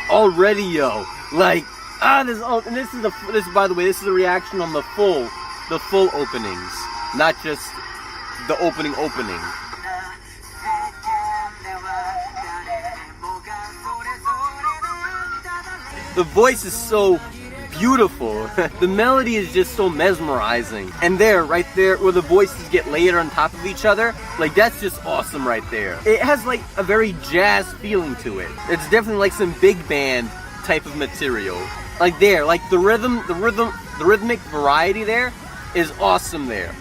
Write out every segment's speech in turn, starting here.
already, yo. Like, this is by the way, this is a reaction on the full openings, not just the opening. The voice is so beautiful. The melody is just so mesmerizing. And right there, where the voices get layered on top of each other, like that's just awesome right there. It has like a very jazz feeling to it. It's definitely like some big band type of material. Like there, like the rhythmic variety there is awesome there.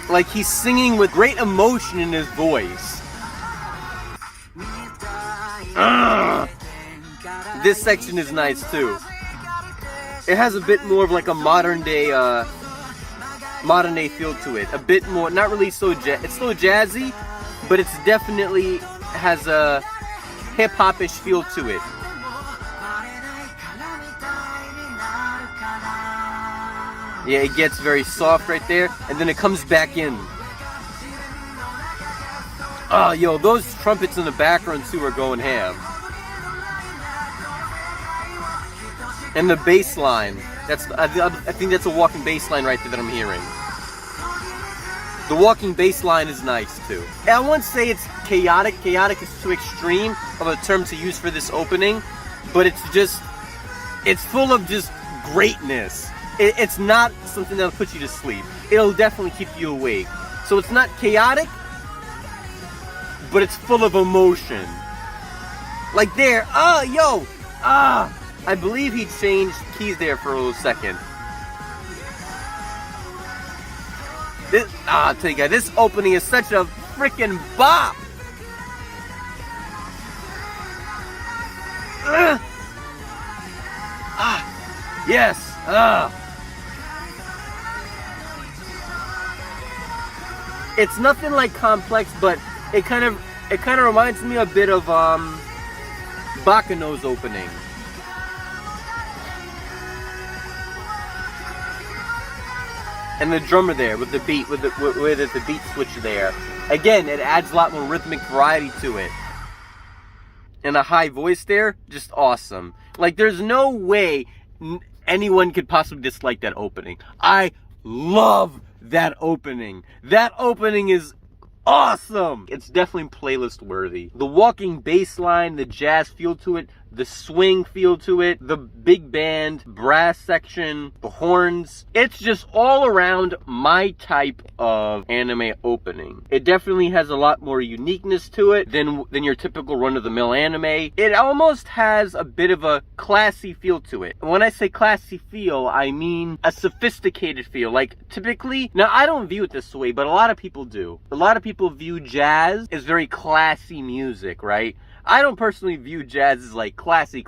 Like he's singing with great emotion in his voice. This section is nice too. It has a bit more of like a modern day feel to it. A bit more, not really so it's still jazzy, but it's definitely has a hip-hop-ish feel to it. Yeah, it gets very soft right there, and then it comes back in. Oh, yo, those trumpets in the background too are going ham. And the bass line, I think that's a walking bass line right there that I'm hearing. The walking bass line is nice too. And I won't say it's chaotic. Chaotic is too extreme of a term to use for this opening, but it's full of just greatness. It's not something that'll put you to sleep. It'll definitely keep you awake. So it's not chaotic, but it's full of emotion. Like there, I believe he changed keys there for a little second. I'll tell you guys, this opening is such a freaking bop. Yes. It's nothing like complex, but it kind of reminds me a bit of Baccano's opening. And the drummer there with the beat, with the beat switch there. Again, it adds a lot more rhythmic variety to it. And a high voice there, just awesome. Like there's no way anyone could possibly dislike that opening. I love that opening. That opening is awesome. It's definitely playlist worthy. The walking bass line, the jazz feel to it, the swing feel to it, the big band, brass section, the horns. It's just all around my type of anime opening. It definitely has a lot more uniqueness to it than your typical run-of-the-mill anime. It almost has a bit of a classy feel to it. When I say classy feel, I mean a sophisticated feel. Like typically, now I don't view it this way, but a lot of people do. A lot of people view jazz as very classy music, right? I don't personally view jazz as like classy.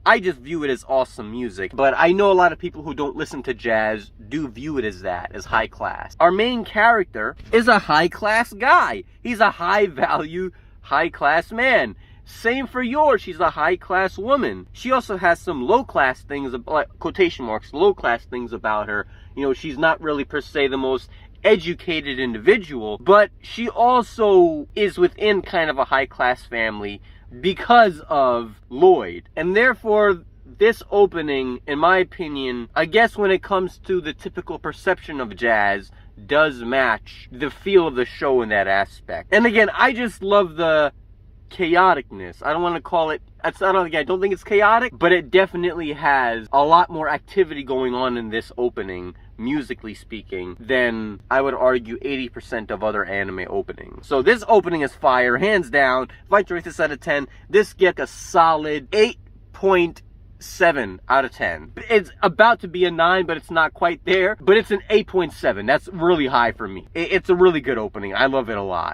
I just view it as awesome music. But I know a lot of people who don't listen to jazz do view it as that, as high class. Our main character is a high class guy. He's a high value, high class man. Same for Yor, she's a high class woman. She also has some low class things, like quotation marks, low class things about her. You know, she's not really per se the most educated individual, but she also is within kind of a high class family because of Lloyd. And therefore, this opening, in my opinion, I guess when it comes to the typical perception of jazz, does match the feel of the show in that aspect. And again, I just love the chaoticness. I don't want to call it, I don't think it's chaotic, but it definitely has a lot more activity going on in this opening, musically speaking, than I would argue 80% of other anime openings. So this opening is fire, hands down. If I rate this out of 10, this gets a solid 8.7 out of 10. It's about to be a 9, but it's not quite there, but it's an 8.7. That's really high for me. It's a really good opening. I love it a lot.